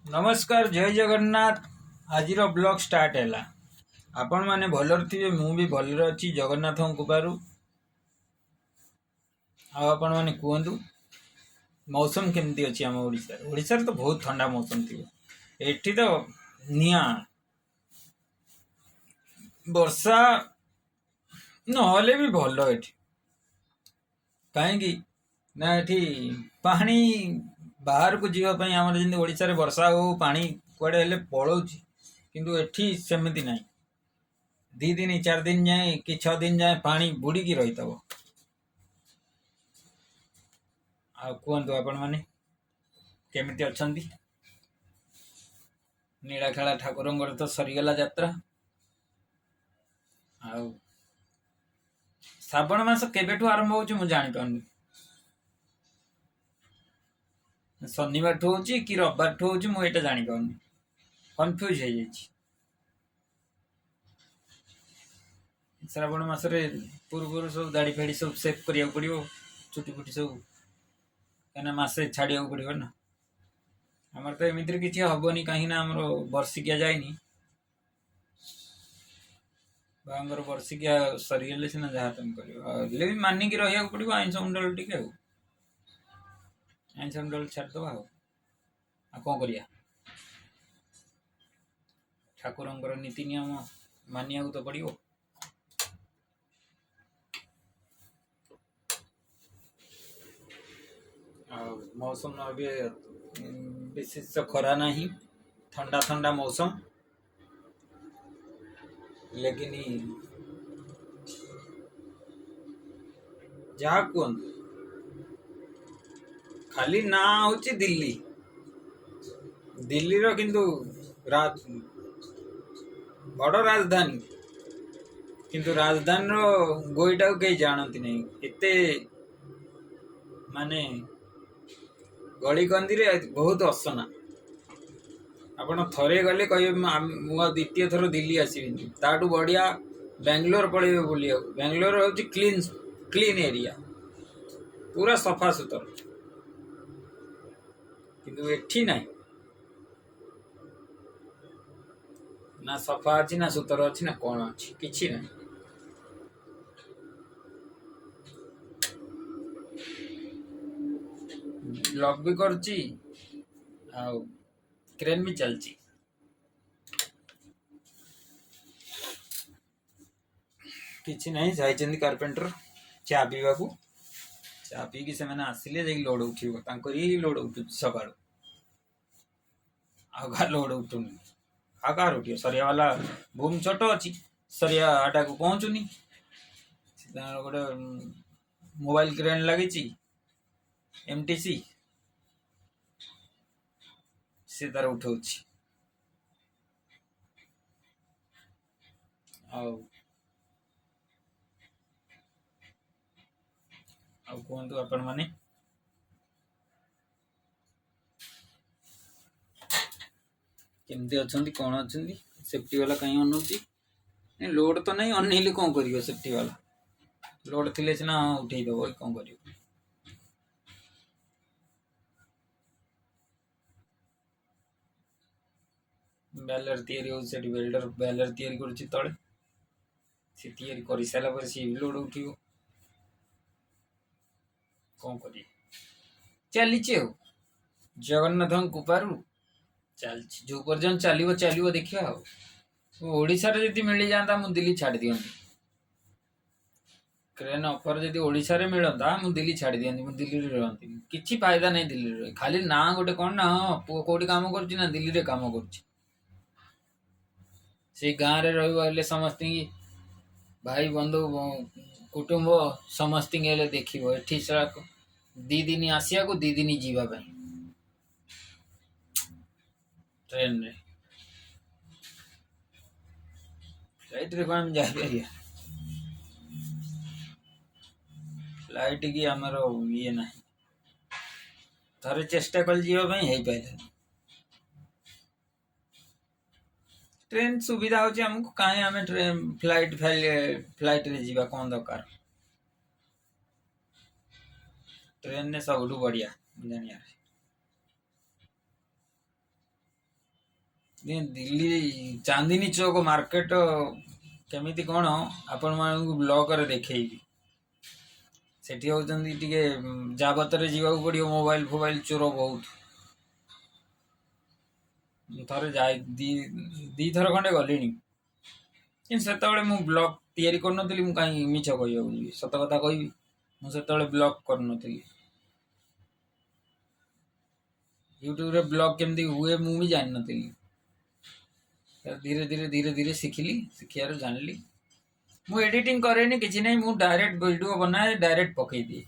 नमस्कार जय जगन्नाथ। आज ब्लॉग स्टार्ट है। आपण मैंने भलर थे मुझे भलर अच्छी जगन्नाथ कृपारू। आपण मैंने कहतु मौसम केमती अच्छी आम ओडिशा तो बहुत ठंडा मौसम थी। एठी तो निया वर्षा नहले भी भल एठी कहीं ना एठी पानी बाहर को जीवाई आम जमी ओडिशा रे वर्षा हो पानी कुआडे हेले पलाउची किंतु एठी सेमती नहीं। 2 दिन 4 दिन जाए कि 6 दिन जाए पानी बुड़ी रही थव। आ कहतु आपण मैंने केमिति अछंती। नीलाखेला ठाकुर तो सरीगला यात्रा। आ श्रावण मास केबेठू आरंभ हो जानी पारनी। शनिवार ठू हो कि रविवार ठू हो मुझे जानी पारनी। कन्फ्यूज हो जाइए। श्रावण मासरे पूर्व सब दाढ़ी फाड़ी सब सेव करिया पड़ो। चुटी फुटी सब कहीं मसे छाड़िया पड़ो ना। आमर तो एमती किसी हेनी कहीं आमर वर्षिकिया जाए बांगर वर्षिकिया सरीगले सीना जहाँ तुम कर मानिक रहा पड़ो। आइंस मुंडल टे आइंस मुंडल छाड़द कौन कर ठाकुर नीति नियम मानिया तो पड़ो। मौसम अभी विशेष खरा नहीं ठंडा ठंडा मौसम लेकिन जहाँ कहतु खाली ना हूँ दिल्ली दिल्ली रो किंतु बड़ राजधानी किंतु राजधानी रो गोईटा को कहीं जानती नहीं। एते माने गली कंदी रे बहुत असना। आपण थरे गले कहे द्वितीय थर दिल्ली आसबि ताठू बढ़िया बेंगलोर पड़े बुलिया। बेंगलोर हूँ क्लीन क्लीन एरिया पूरा सफा सुतर किंतु एठी नहीं ना सफा अच्छी ना सुतर अच्छी ना कौन अच्छी किसी ना। ब्लॉग भी करची क्रेन भी चलची। किसी नहीं जाइए कारपेंटर चा पीवा को चा पी कि से आसिले लोड उठो लोड उठु सका आगा लोड उठुनी आकार उठियो सरिया वाला भूम छोट अच्छी सरिया आटा को पहुँचुनी गोटे मोबाइल क्रेन लगी एमटीसी से तार उठाऊ कहतु आपण मैंने केमती अच्छा कौन अच्छा सेफ्टी वाला कहीं अनौची लोड तो नहीं अनैले कौन कर सेफ्टी वाला लोड थी सीना उठे दब कौन कर बैलर तैयारी वेल्डर बैलर तैयारी करुच्ची तले सी तैयारी कर सारा पर सी लोड उठो कौन कर चली जगन्नाथ कृपारू चलती जो पर्यटन चलो चलो देखिया ओडिशा रे जदि मिल जाता मु दिल्ली छाड़ दियंती। क्रेन ऑफर जदि ओडिशा रे मिलता मु दिल्ली छाड़ दियंती। मु दिल्ली रे रहंती किछि फायदा नहीं दिल्ली रे खाली ना गोटे कोन ना पुओ कोठी काम करछि ना दिल्ली रे काम करछि से गाँव रे रही समस्त भाई बंधु कुटुंब समस्त देखो एठी 2 दिन आसिया को 2 दिन जीवा ट्रेन रे फ्लाइट रे कौन जाए फ्लाइट की आमर ये ना थे चेष्टा कल जावाई पारे ट्रेन सुविधा होची हमको कहीं आम ट्रेन फ्लाइट फ्लाइट रे जीवा कौन दरकार ट्रेन ने सब बढ़िया जानिया ଦିଲ୍ଲୀ ଚାନ୍ଦିନୀ ଚୌକ ମାର୍କେଟ କେମିତି କ'ଣ ଆପଣମାନଙ୍କୁ ବ୍ଲଗରେ ଦେଖେଇବି। ସେଠି ହେଉଛନ୍ତି ଟିକେ ଯାବତରେ ଯିବାକୁ ପଡ଼ିବ, ମୋବାଇଲ ଫୋବାଇଲ ଚୋର ବହୁତ। ଥରେ ଯାଇ ଦିଥର ଖଣ୍ଡେ ଗଲିଣି, କିନ୍ତୁ ସେତେବେଳେ ମୁଁ ବ୍ଲଗ ତିଆରି କରୁନଥିଲି। ମୁଁ କାହିଁ ମିଛ କହିବାକୁ ଯିବି, ସତ କଥା କହିବି, ମୁଁ ସେତେବେଳେ ବ୍ଲଗ କରୁନଥିଲି। ୟୁଟ୍ୟୁବରେ ବ୍ଲଗ କେମିତି ହୁଏ ମୁଁ ବି ଜାଣିନଥିଲି। ଧୀରେ ଧୀରେ ଧୀରେ ଧୀରେ ଶିଖିବାରୁ ଜାଣିଲି। ମୁଁ ଏଡିଟିଂ କରେନି କିଛି ନାହିଁ, ମୁଁ ଡାଇରେକ୍ଟ ଭିଡ଼ିଓ ବନାଏ, ଡାଇରେକ୍ଟ ପକେଇଦିଏ।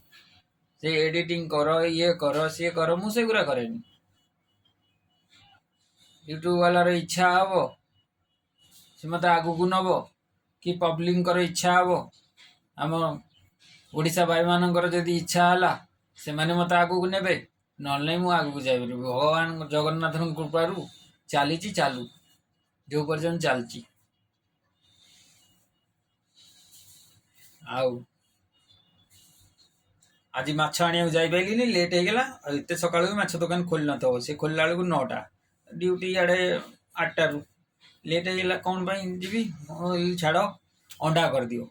ସେ ଏଡିଟିଂ କର, ଇଏ କର, ସିଏ କର, ମୁଁ ସେଗୁଡ଼ା କରେନି। ୟୁଟ୍ୟୁବ ବାଲାର ଇଚ୍ଛା ହବ ସେ ମୋତେ ଆଗକୁ ନେବ, କି ପବ୍ଲିକଙ୍କର ଇଚ୍ଛା ହବ, ଆମ ଓଡ଼ିଶା ଭାଇମାନଙ୍କର ଯଦି ଇଚ୍ଛା ହେଲା ସେମାନେ ମୋତେ ଆଗକୁ ନେବେ, ନହେଲେ ନାହିଁ ମୁଁ ଆଗକୁ ଯାଇପାରିବି। ଭଗବାନ ଜଗନ୍ନାଥଙ୍କ କୃପାରୁ ଚାଲିଛି, ଚାଲୁ, ଯେଉଁ ପର୍ଯ୍ୟନ୍ତ ଚାଲିଛି। ଆଉ ଆଜି ମାଛ ଆଣିବାକୁ ଯାଇପାରିଲିନି, ଲେଟ୍ ହେଇଗଲା। ଆଉ ଏତେ ସକାଳୁ ବି ମାଛ ଦୋକାନ ଖୋଲି ନଥିବ, ସେ ଖୋଲିଲା ବେଳକୁ 9ଟା, ଡ୍ୟୁଟି ଇଆଡ଼େ 8ଟାରୁ। ଲେଟ୍ ହେଇଗଲା, କ'ଣ ପାଇଁ ଯିବି, ଛାଡ଼, ଅଣ୍ଡା କରିଦିଅ।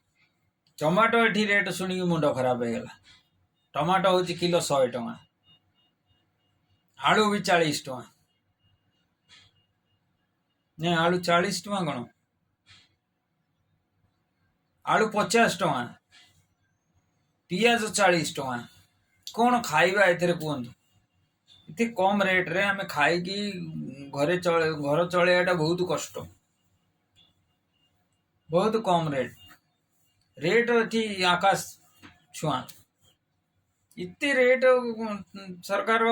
ଟମାଟୋ ଏଠି ରେଟ୍ ଶୁଣିକି ମୁଣ୍ଡ ଖରାପ ହେଇଗଲା। ଟମାଟୋ ହେଉଛି କିଲୋ 100 ଟଙ୍କା, ଆଳୁ ବି 40 ଟଙ୍କା। ନାଇଁ, ଆଳୁ 40 ଟଙ୍କା କ'ଣ, ଆଳୁ 50 ଟଙ୍କା, ପିଆଜ 40 ଟଙ୍କା। କ'ଣ ଖାଇବା ଏଥିରେ କୁହନ୍ତୁ? ଏତେ କମ୍ ରେଟ୍ରେ ଆମେ ଖାଇକି ଘର ଚଳେଇବାଟା ବହୁତ କଷ୍ଟ। ବହୁତ କମ୍ ରେଟ୍ ଏଠି ଆକାଶ ଛୁଆଁ। ଏତେ ରେଟ୍ ସରକାର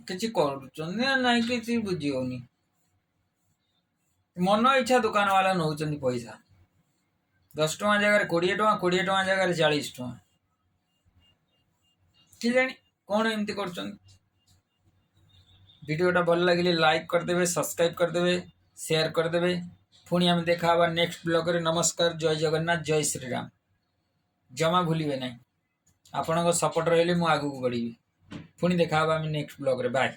କିଛି କରୁଛନ୍ତି ନା ନାହିଁ କିଛି ବୁଝି ହେଉନି। ମନ ଇଚ୍ଛା ଦୋକାନ ବାଲା ନେଉଛନ୍ତି ପଇସା। 10 ଟଙ୍କା ଜାଗାରେ 20 ଟଙ୍କା, 20 ଟଙ୍କା ଜାଗାରେ 40 ଟଙ୍କା। କେଜାଣି କ'ଣ ଏମିତି କରୁଛନ୍ତି। ଭିଡ଼ିଓଟା ଭଲ ଲାଗିଲେ ଲାଇକ୍ କରିଦେବେ, ସବସ୍କ୍ରାଇବ୍ କରିଦେବେ, ସେୟାର କରିଦେବେ। ପୁଣି ଆମେ ଦେଖା ହେବା ନେକ୍ସଟ ବ୍ଲଗରେ। ନମସ୍କାର, ଜୟ ଜଗନ୍ନାଥ, ଜୟ ଶ୍ରୀରାମ। ଜମା ଭୁଲିବେ ନାହିଁ, ଆପଣଙ୍କ ସପୋର୍ଟ ରହିଲେ ମୁଁ ଆଗକୁ ବଢ଼ିବି। ପୁଣି ଦେଖା ହେବା ଆମେ ନେକ୍ସଟ ବ୍ଲଗରେ। ବାଏ।